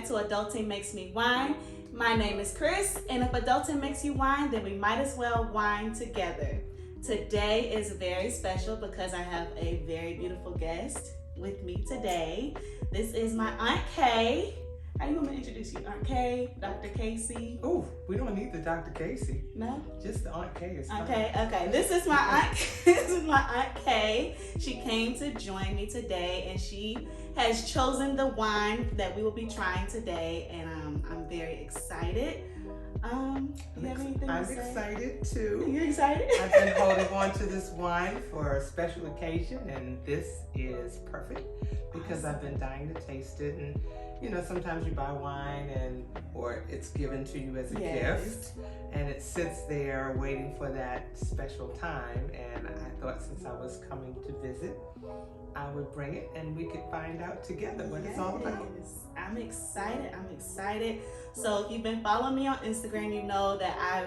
To Adulting Makes Me Wine. My name is Chris, and if adulting makes you wine, then we might as well wine together. Today is very special because I have a very beautiful guest with me today. This is my Aunt Kay. How you want me to introduce you? Aunt Kay, Dr. Casey? Oh, we don't need the Dr. Casey. No? Just the Aunt Kay is fine. Okay. This is my Aunt. This is my Aunt Kay. She came to join me today, and she has chosen the wine that we will be trying today, and I'm very excited. You have anything to say? I'm excited too. You're excited? I've been holding on to this wine for a special occasion, and this is perfect because I've been dying to taste it. And you know, sometimes you buy wine or it's given to you as a gift, and it sits there waiting for that special time. And I thought since I was coming to visit, I would bring it and we could find out together what it's all about. I'm excited. So if you've been following me on Instagram, you know that I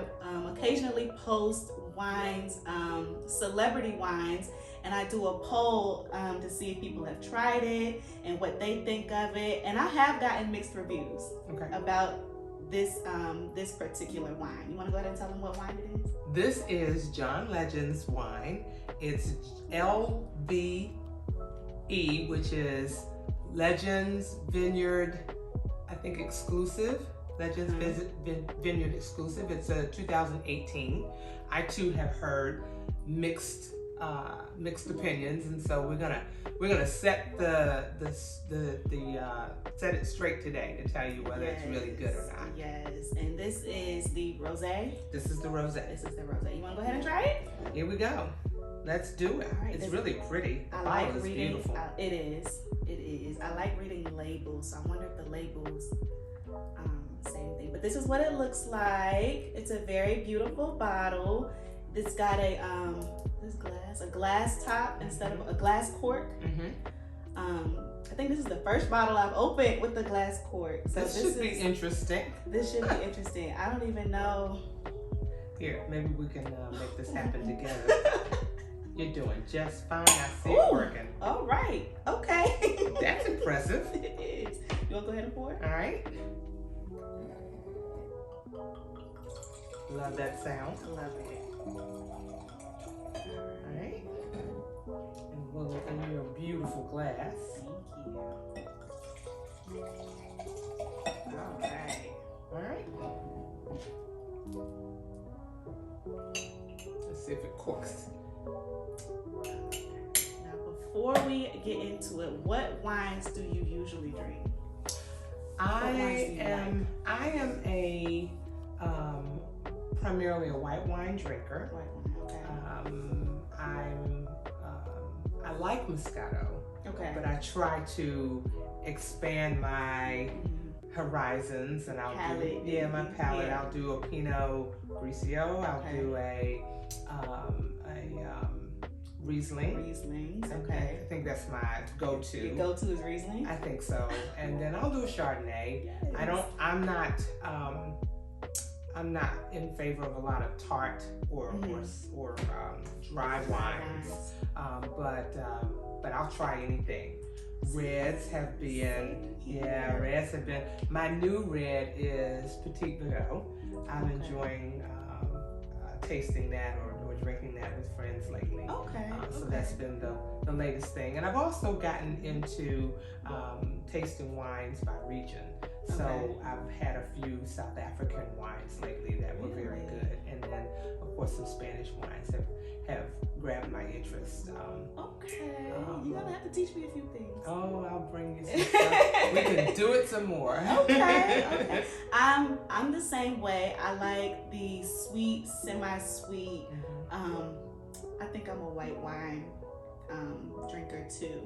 occasionally post wines, celebrity wines, and I do a poll to see if people have tried it and what they think of it. And I have gotten mixed reviews about this particular wine. You want to go ahead and tell them what wine it is? This is John Legend's wine. It's LVE, which is Legends Vineyard, I think exclusive. Legends Vineyard exclusive. It's a 2018. I too have heard mixed opinions, and so we're gonna set set it straight today to tell you whether it's really good or not. Yes, and this is the Rosè. This is the Rosè. You want to go ahead and try it? Here we go. Let's do it. Right, it's really pretty. I like reading. Beautiful. It is. I like reading labels. So I wonder if the labels same thing. But this is what it looks like. It's a very beautiful bottle. It's got a glass top instead of a glass cork. I think this is the first bottle I've opened with the glass cork. So this should be interesting. This should be interesting. I don't even know. Here, maybe we can make this happen together. You're doing just fine. I see it working. All right. Okay. That's impressive. It is. You want to go ahead and pour it? All right. Love that sound. Love it. All right. And we'll open your beautiful glass. Thank you. All right. All right. Let's see if it corks. Now, before we get into it, what wines do you usually drink? I am a primarily a white wine drinker. White wine, okay. I like Moscato. Okay. But I try to expand my horizons, and I'll do my palate. I'll do a Pinot Grigio. I'll do a Riesling. Rieslings, okay. I think that's my go-to. Your go-to is Riesling? I think so. And then I'll do a Chardonnay. Yes. I'm not in favor of a lot of tart or dry wines. But I'll try anything. Reds have been, my new red is Petit Verdot. I'm enjoying tasting that or drinking that with friends lately. So that's been the latest thing. And I've also gotten into tasting wines by region. So I've had a few South African wines lately that were very good. And then, of course, some Spanish wines have grabbed my interest. You're going to have to teach me a few things. Oh, I'll bring you some stuff. We can do it some more. Okay. I'm the same way. I like the sweet, semi-sweet. I think I'm a white wine drinker too.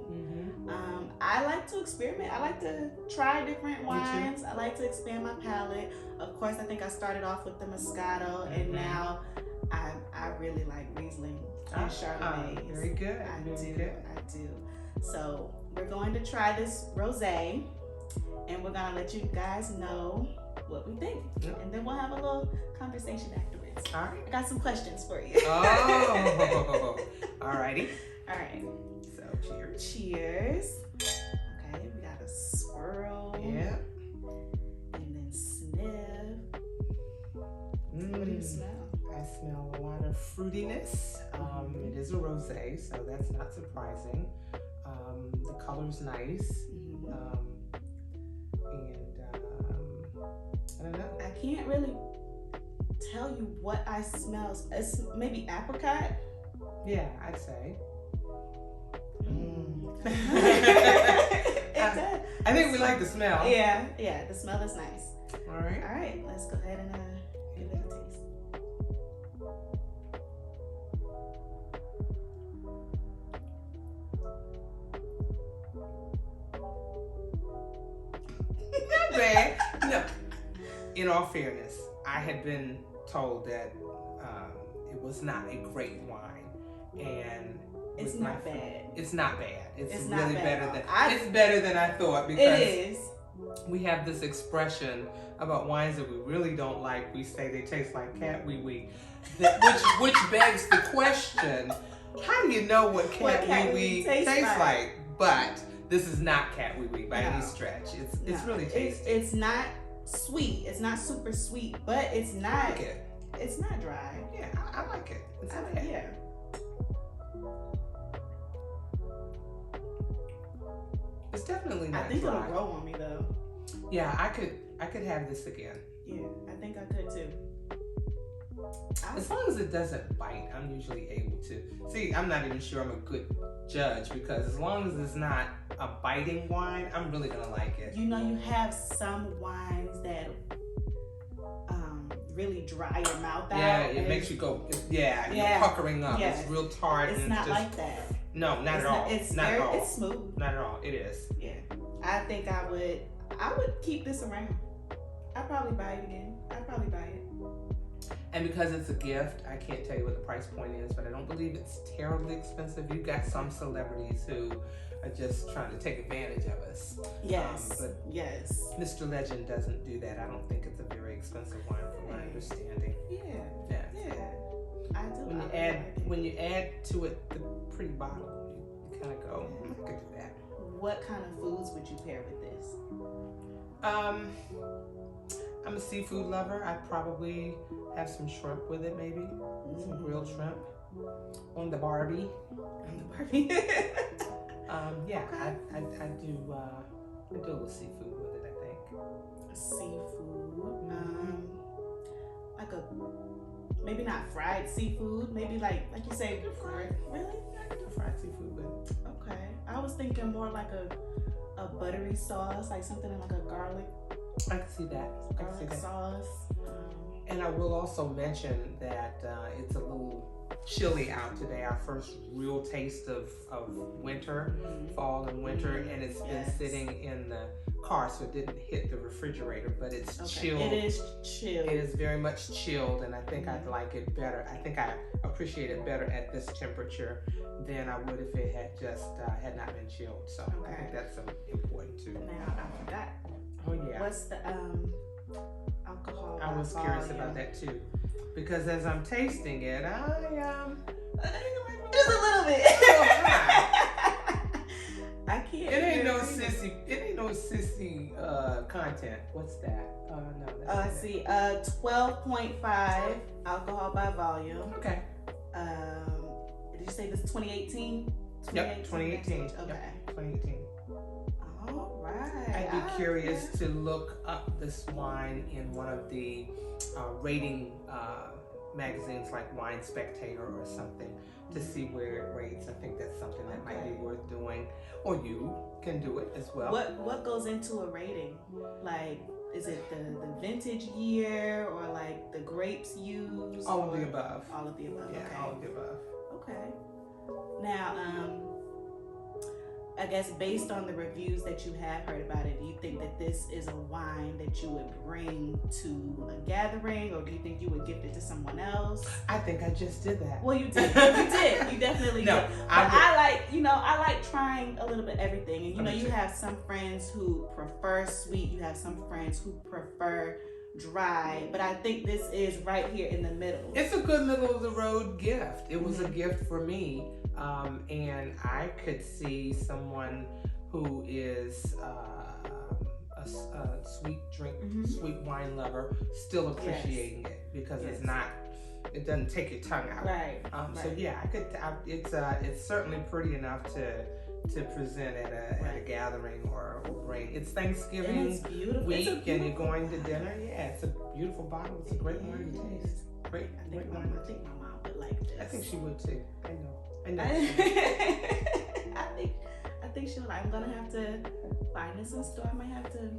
I like to experiment. I like to try different wines. I like to expand my palate. Of course, I think I started off with the Moscato, and now I really like Riesling and Chardonnay. Very good. I do. So we're going to try this Rosé, and we're gonna let you guys know what we think. Yep. And then we'll have a little conversation afterwards. All right. I got some questions for you. Oh, all righty. All right. So, cheers. Cheers. Okay, we got a swirl. Yeah. And then sniff. What do you smell? I smell a lot of fruitiness. It is a rosé, so that's not surprising. The color's nice. I don't know. I can't really tell you what I smell. It's maybe apricot. Yeah, I'd say. I think we like the smell. Yeah, the smell is nice. All right, let's go ahead and give it a taste. Not bad. No. In all fairness, I had been told that it was not a great wine, and it's not bad. It's not bad. It's It's really not bad. it's better than I thought, because It is. we have this expression about wines that we really don't like. We say they taste like cat wee wee, which begs the question: how do you know what cat wee wee tastes like? But this is not cat wee wee by any stretch. It's really tasty. It's not sweet. It's not super sweet, but it's not. I like it. It's not dry. Yeah, I like it. It's okay. Yeah. It's definitely not I think dry. it'll grow on me though. Yeah, I could have this again. Yeah, I think I could too. As long as it doesn't bite, I'm usually able to. See, I'm not even sure I'm a good judge, because as long as it's not a biting wine, I'm really gonna like it. You know, you have some wines that really dry your mouth out. Yeah, it makes you go. You're puckering up. Yeah. It's real tart. It's and not just, like that. No, not at all. It's not at all. It's smooth. Not at all. It is. Yeah, I think I would keep this around. I'd probably buy it again. I'd probably buy it. And because it's a gift, I can't tell you what the price point is, but I don't believe it's terribly expensive. You've got some celebrities who are just trying to take advantage of us. Yes. But yes. Mr. Legend doesn't do that. I don't think it's a very expensive wine, from my understanding. Yeah. I do. When you add to it the pretty bottle, you kind of go, I could do that. What kind of foods would you pair with this? I'm a seafood lover. I'd probably have some shrimp with it, maybe. Some grilled shrimp on the Barbie. Yeah, Okay. I do a little seafood with it, I think. Seafood. Like maybe not fried seafood. Maybe like you say, fried. Really? I can do fried seafood with. Okay. I was thinking more like a buttery sauce, like something like a garlic. I can see that. Garlic sauce. And I will also mention that it's a little chilly out today. Our first real taste of winter, fall and winter, and it's been sitting in the car, so it didn't hit the refrigerator, but it's chilled. It is chilled. It is very much chilled, and I think I'd like it better. I think I appreciate it better at this temperature than I would if it had just had not been chilled. So I think that's important too. Now I forgot. Oh yeah. What's the alcohol? I was curious about that too, because as I'm tasting it, just a little bit. I can't. It ain't no sissy. It ain't no sissy content. What's that? No. Let's see. 12.5 alcohol by volume. Okay. Did you say this 2018? Yep, 2018. Okay. Yep, 2018. All right. I'd be curious to look up this wine in one of the rating magazines like Wine Spectator or something to see where it rates. I think that's something that might be worth doing, or you can do it as well. What goes into a rating? Like, is it the vintage year, or like the grapes used? All of the above. All of the above. Yeah, okay. all of the above. Okay. Now, I guess based on the reviews that you have heard about it, do you think that this is a wine that you would bring to a gathering, or do you think you would gift it to someone else? I think I just did that. Well, you did. You did. You definitely did. But I like trying a little bit everything. And you have some friends who prefer sweet. You have some friends who prefer dry, but I think this is right here in the middle. It's a good middle of the road gift. It was a gift for me, and I could see someone who is a sweet drink, sweet wine lover still appreciating it because it doesn't take your tongue out. Right. So yeah, it's certainly pretty enough to present at a gathering or bring. It's Thanksgiving week and you're going to dinner. Yeah, it's a beautiful bottle. It's a great wine to taste. Great wine. I think my mom would like this. I think she would too. I know. I think she'll. I'm gonna have to find this in store. I might have to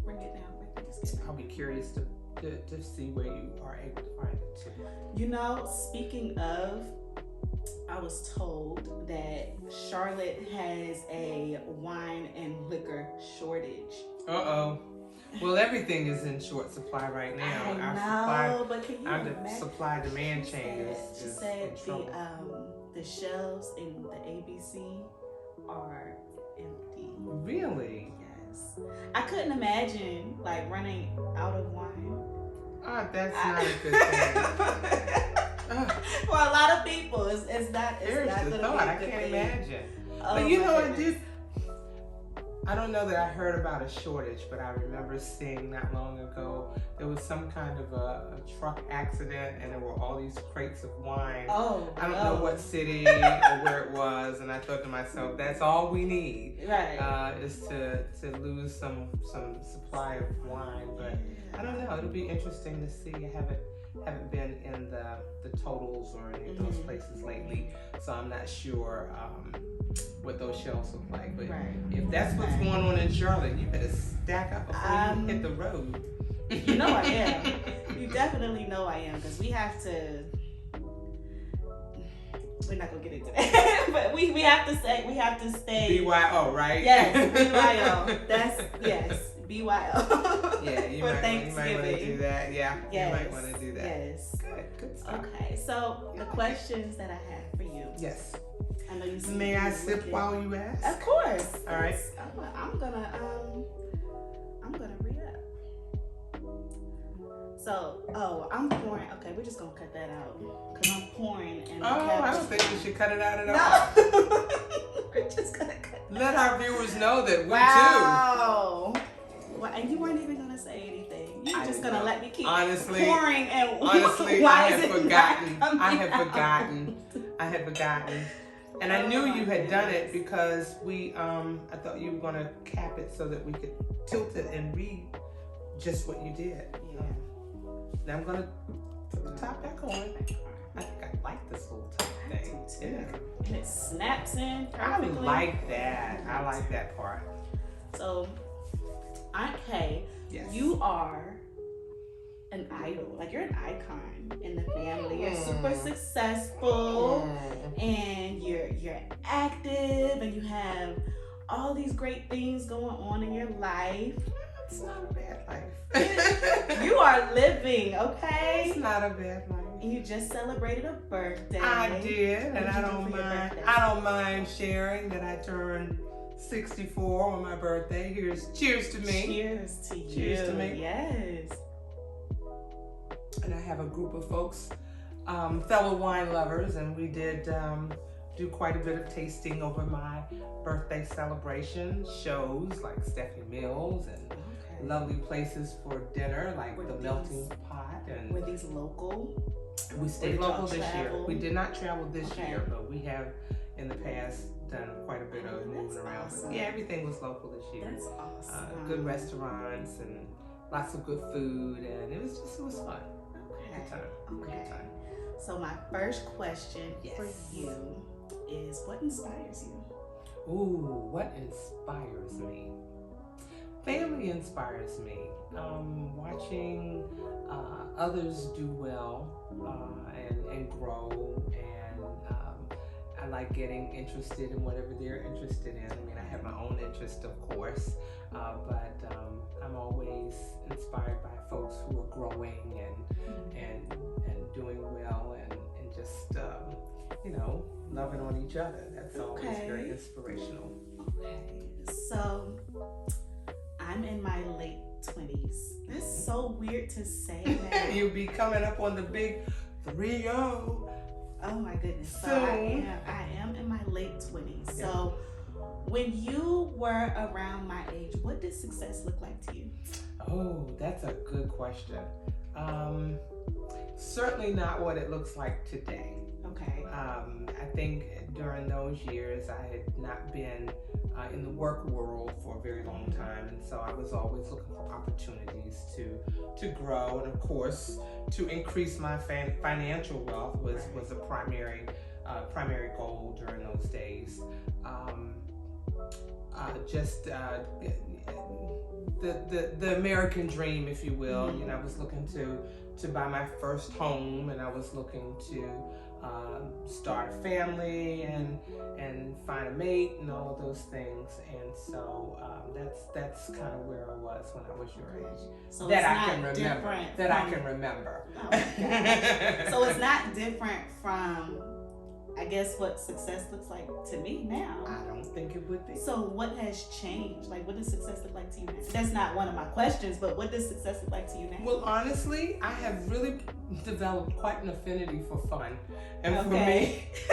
bring it down. I'll be curious to see where you are able to find it too. You know, speaking of, I was told that Charlotte has a wine and liquor shortage. Uh-oh. Well, everything is in short supply right now. But can you our supply-demand chain is She in said trouble. the shelves in the ABC are empty. Really? Yes. I couldn't imagine like running out of wine. Oh, that's not a good thing. For a lot of people, it's not There's not the gonna thought. be a I good can't thing. imagine. Oh, But you know, goodness. I don't know that I heard about a shortage, but I remember seeing not long ago there was some kind of a truck accident and there were all these crates of wine. Oh, I don't know what city or where it was, and I thought to myself, that's all we need, right? is to lose some supply of wine. But I don't know. It'll be interesting to see. I haven't been in the totals or any of those places lately, so I'm not sure what those shelves look like. But if that's what's going on in Charlotte, you better stack up before you hit the road. You know I am. You definitely know I am, because we have to. We're not gonna get into that, but we have to stay. BYO, right? Yes, BYO. That's BYO. Yeah, you might want to do that. Yeah, yes, you might want to do that. Yes. Good stuff. Okay, so the questions that I have for you. Yes. I know you. May I sip while you ask? Of course. All right. I'm gonna re up. So, I'm pouring. Okay, we're just gonna cut that out because I'm pouring. And I don't think we should cut it out at all. No. We're just gonna cut. Let our viewers know that we Wow. Well, and you weren't even gonna say anything. You're just gonna let me keep pouring and honestly, I had forgotten. And I knew you had done it because I thought you were gonna cap it so that we could tilt it and read just what you did. Yeah. Now I'm gonna put the top back on. I think I like this little top thing. Yeah. And it snaps in I perfectly. like that. I like that part. So, Aunt Kay, yes. You are an idol. Like, you're an icon in the family. You're super successful, and you're active, and you have all these great things going on in your life. It's not a bad life. You are living, okay? It's not a bad life. And you just celebrated a birthday. I did, and I don't mind sharing that I turned 64 on my birthday. Cheers to me. Cheers to you. Cheers to me. Yes. And I have a group of folks, fellow wine lovers, and we did do quite a bit of tasting over my birthday celebration. Shows like Stephanie Mills and lovely places for dinner like the Melting Pot. And were these local? We stayed local this year. We did not travel this year, but we have in the past done quite a bit of moving around. Awesome. But yeah, everything was local this year. That's awesome. Good restaurants and lots of good food, and it was fun. Good time. Good time. So my first question for you is, what inspires you? Ooh, what inspires me? Family inspires me. Watching others do well and grow, and I like getting interested in whatever they're interested in. I mean, I have my own interest, of course, but I'm always inspired by folks who are growing and doing well and just loving on each other. That's always very inspirational. Okay, so I'm in my late 20s. That's so weird to say that. You'll be coming up on the big 3-0. Oh my goodness. So Soon. I am in my late 20s. Yeah. So when you were around my age, what did success look like to you? Oh, that's a good question. Certainly not what it looks like today. Okay. I think during those years I had not been in the work world for a very long time, and so I was always looking for opportunities to grow, and of course to increase my financial wealth was a primary goal during those days. The American dream, if you will. Mm-hmm. You know, I was looking to buy my first home, and I was looking to start a family and find a mate and all of those things. And so that's kind of where I was when I was your age. So that it's I not can remember. different That I from- can remember. Oh my gosh. So it's not different from, I guess, what success looks like to me now. I don't think it would be. So what has changed? Like, what does success look like to you now? That's not one of my questions, but what does success look like to you now? Well, honestly, I have really developed quite an affinity for fun. And for Okay. me,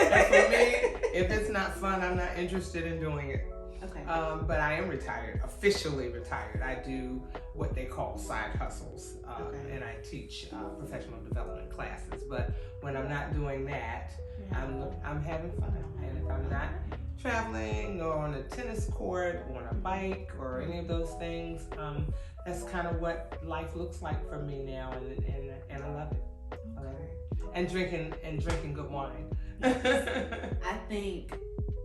if it's not fun, I'm not interested in doing it. Okay. But I am retired, officially retired. I do what they call side hustles, Okay. and I teach professional development classes. But when I'm not doing that, I'm having fun. And if I'm not traveling or on a tennis court or on a bike or any of those things, that's kind of what life looks like for me now, and I love it. I love it. And drinking good wine. I think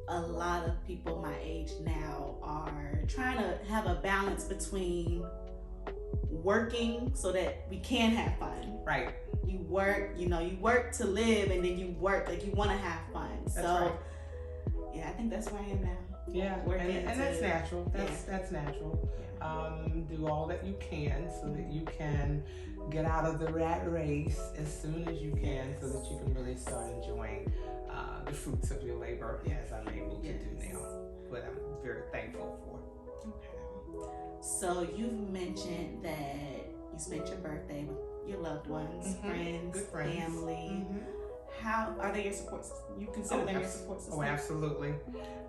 a lot of people my age now are trying to have a balance between working so that we can have fun. Right. You work to live, and then you work, like you want to have fun. That's so right. yeah, I think that's where I am now. Yeah, and that's natural. That's natural. Do all that you can so that you can get out of the rat race as soon as you can, so that you can really start enjoying the fruits of your labor, as I'm able to do now. But I'm very thankful for. Okay. So you've mentioned that you spent your birthday with your loved ones, Good friends. family. How are they your support system? You consider them your support system? Oh, absolutely.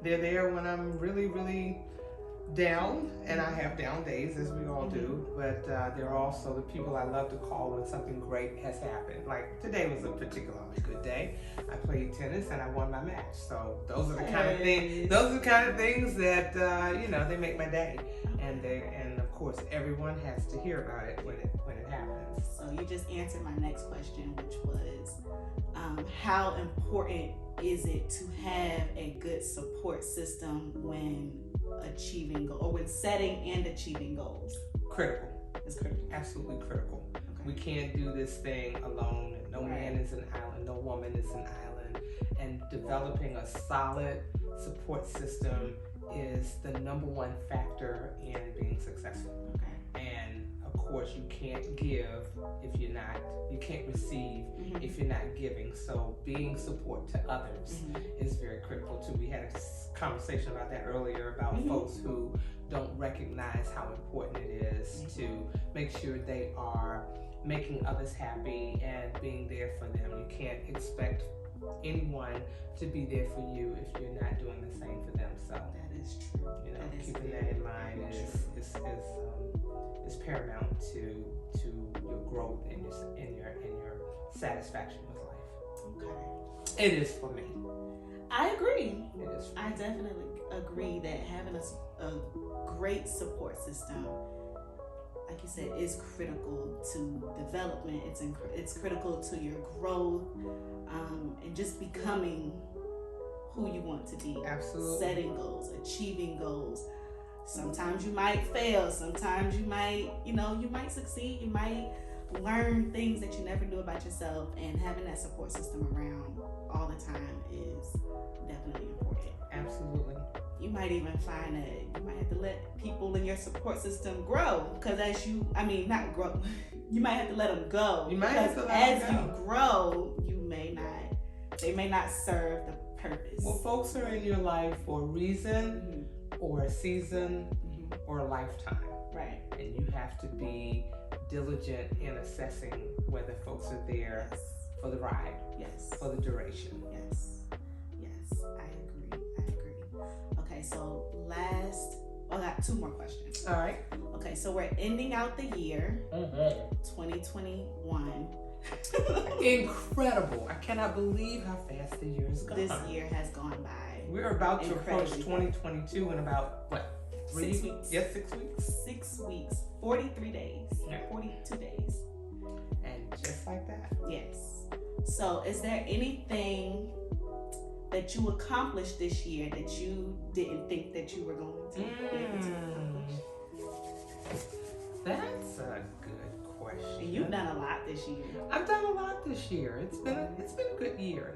They're there when I'm really, really down, and I have down days, as we all do, but they're also the people I love to call when something great has happened. Like today was a particularly good day. I played tennis and I won my match. So those are the kind of things. Those are the kind of things that they make my day. And of course everyone has to hear about it when it happens. So you just answered my next question, which was how important is it to have a good support system when achieving or when setting and achieving goals? Critical. It's critical. Absolutely critical. Okay. We can't do this thing alone. No man is an island. No woman is an island. And developing a solid support system is the number one factor in being successful. Okay. And of course, you can't give if you're not. You can't receive if you're not giving. So being support to others is very critical too. We had a conversation about that earlier about folks who don't recognize how important it is to make sure they are making others happy and being there for them. You can't expect anyone to be there for you if you're not doing the same for them. So that is true. Keeping that in mind is paramount to your growth and your satisfaction with life. Okay. It is for me. I agree. It is for I me. definitely agree that having a great support system, like you said, is critical to development. It's critical to your growth, and just becoming who you want to be. Absolutely. Setting goals, achieving goals. Sometimes you might fail. Sometimes you might succeed. You might learn things that you never knew about yourself, and having that support system around all the time is definitely important. Absolutely. You might even find that you might have to let people in your support system grow, because not grow, you might have to let them go. You might have to let as them go. you grow, they may not serve the purpose. Well, folks are in your life for a reason, or a season, or a lifetime. Right. And you have to be diligent in assessing whether folks are there for the ride, for the duration. Yes, I agree. Okay, so I got 2 more questions. All right. Okay, so we're ending out the year, 2021. Incredible. I cannot believe how fast the year is gone. This year has gone by. We're about to approach 2022 in about, what, 6 weeks? Yes, 6 weeks. 6 weeks, 43 days, 42 days. And just like that. Yes. So is there anything that you accomplished this year that you didn't think that you were going to be able to accomplish? That's a good question. And you've done a lot this year. I've done a lot this year. It's been a good year.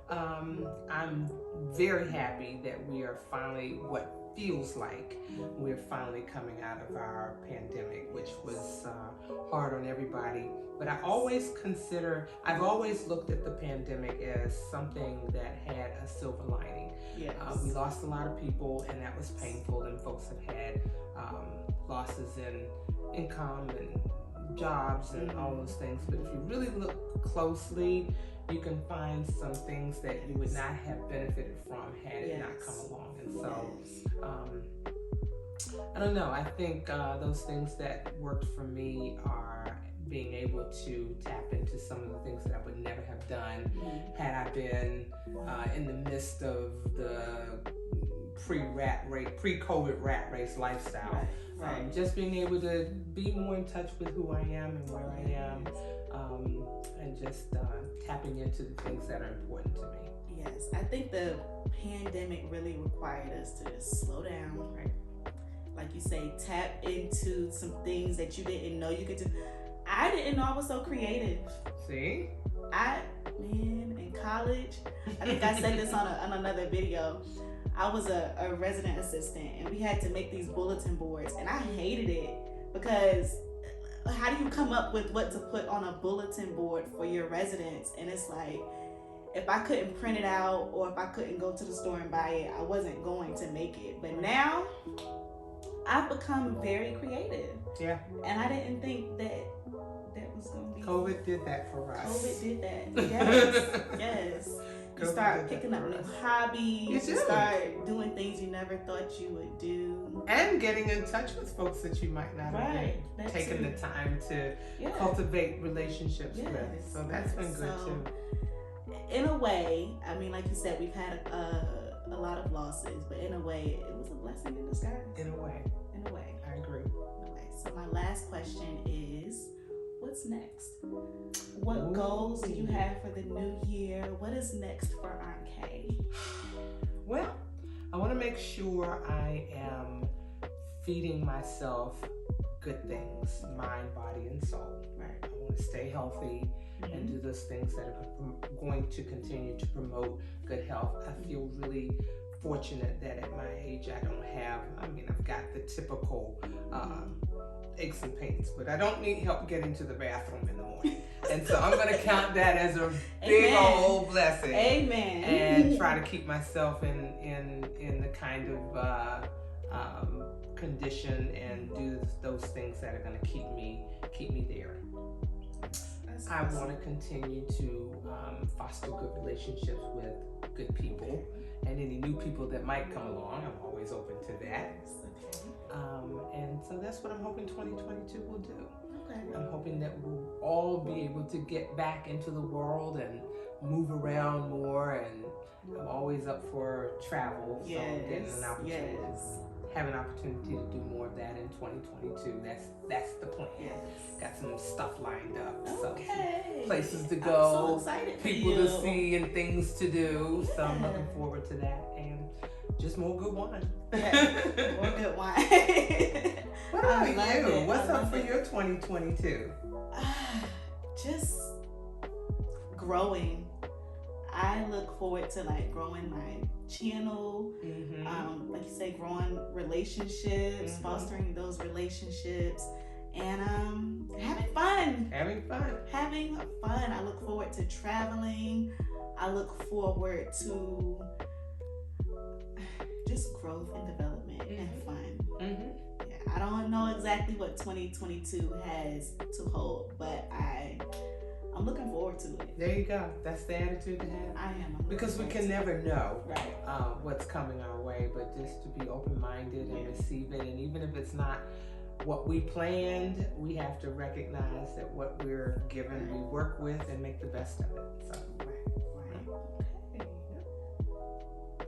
I'm very happy that we are finally, what feels like we're finally coming out of our pandemic, which was hard on everybody. But I've always looked at the pandemic as something that had a silver lining. Yes. We lost a lot of people, and that was painful, and folks have had losses in income and jobs and all those things. But if you really look closely, you can find some things that you would not have benefited from had it not come along. And so, I don't know. I think those things that worked for me are being able to tap into some of the things that I would never have done had I been in the midst of the pre-COVID rat race lifestyle. Right. Just being able to be more in touch with who I am and where I am, and just tapping into the things that are important to me. Yes, I think the pandemic really required us to just slow down, right? Like you say, tap into some things that you didn't know you could do. I didn't know I was so creative. See? In college, I think I said this on another video. I was a resident assistant, and we had to make these bulletin boards, and I hated it because how do you come up with what to put on a bulletin board for your residents? And it's like, if I couldn't print it out or if I couldn't go to the store and buy it, I wasn't going to make it. But now I've become very creative. Yeah. And I didn't think that was going to be. COVID did that for us. COVID did that. Yes. Yes. You start picking up new hobbies. You start doing things you never thought you would do. And getting in touch with folks that you might not have been taking the time to cultivate relationships with. So that's been good too. In a way, I mean, like you said, we've had a lot of losses, but in a way, it was a blessing in disguise. In a way. I agree. In a way. So my last question is, what's next? What goals do you have for the new year? What is next for Aunt Kay? Well, I want to make sure I am feeding myself good things, mind, body, and soul. Right. I want to stay healthy and do those things that are going to continue to promote good health. I feel really fortunate that at my age I've got the typical aches and pains, but I don't need help getting to the bathroom in the morning. And so I'm going to count that as a big old blessing. Amen. And try to keep myself in the kind of condition and do those things that are going to keep me there. I want to continue to foster good relationships with good people, and any new people that might come along. I'm always open to that. And so that's what I'm hoping 2022 will do. Okay. I'm hoping that we'll all be able to get back into the world and move around more, and I'm always up for travel, so getting an opportunity. Have an opportunity to do more of that in 2022. That's the plan. Yes. Got some stuff lined up. Okay. So places to I'm go, so excited people to see, and things to do. So I'm looking forward to that, and just more good wine. More good wine. What about you? What's up for your 2022? Just growing. I look forward to growing my channel, like you say, growing relationships, fostering those relationships, and having fun. I look forward to traveling. I look forward to just growth and development and fun. Yeah, I don't know exactly what 2022 has to hold, but I'm looking forward to it. There you go. That's the attitude to have. I am. Because we can never know right. What's coming our way, but just to be open-minded and receive it. And even if it's not what we planned, we have to recognize that what we're given, we work with and make the best of it. So, Okay.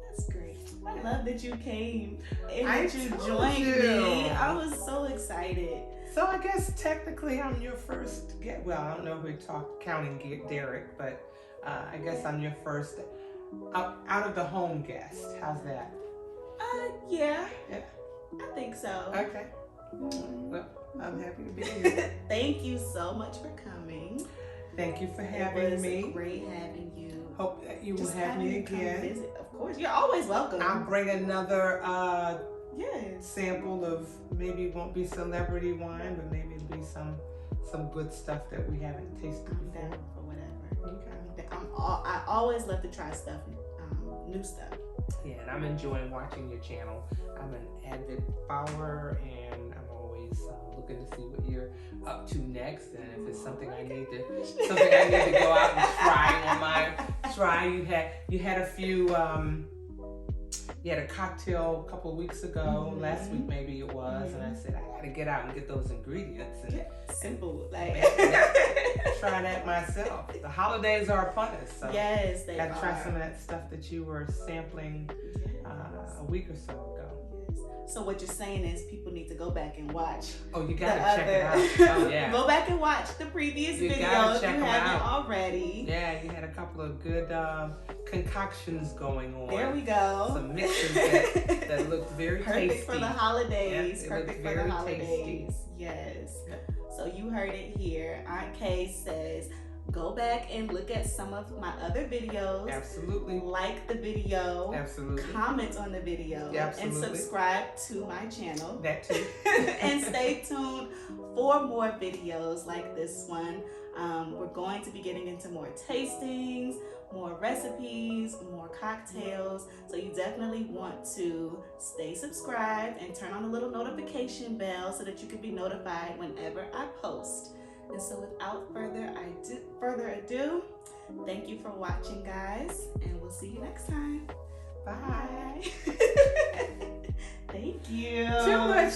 That's great. I love that you came and that you joined me. I was so excited. So I guess technically I'm your first guest. Well, I don't know if we're counting Derek, but I guess I'm your first out of the home guest. How's that? Yeah. I think so. Okay. Well, I'm happy to be here. Thank you so much for coming. Thank you for having me. It was great having you. Hope that you will have me again. Visit. Of course, you're always welcome. I'll bring another yes. sample of, maybe it won't be celebrity wine, but maybe it'll be some good stuff that we haven't tasted I'm before. down for whatever. Okay. I always love to try stuff, new stuff. Yeah, and I'm enjoying watching your channel. I'm an avid follower, and I'm always looking to see what you're up to next, and if it's something I need to go out and try on my try. You had a few. You had a cocktail a couple of weeks ago, last week maybe it was, and I said I gotta get out and get those ingredients and simple, like try that myself. The holidays are upon us, so yes, they gotta are. try some of that stuff that you were sampling a week or so ago. Yes. So what you're saying is people need to go back and watch. Oh, you gotta check it out. Oh yeah. Go back and watch the previous video if you haven't already. Yeah, you had a couple of good concoctions going on. There we go. Some mixes that looked very perfect tasty. for the holidays. Yes, perfect for the holidays. Tasty. Yes. Yep. So you heard it here. Aunt Kay says, go back and look at some of my other videos. Absolutely. Like the video. Absolutely. Comment on the video. Absolutely. And subscribe to my channel. That too. And stay tuned for more videos like this one. We're going to be getting into more tastings, more recipes, more cocktails. So you definitely want to stay subscribed and turn on the little notification bell so that you can be notified whenever I post. And so without further ado, thank you for watching, guys, and we'll see you next time. Bye. Thank you. Too much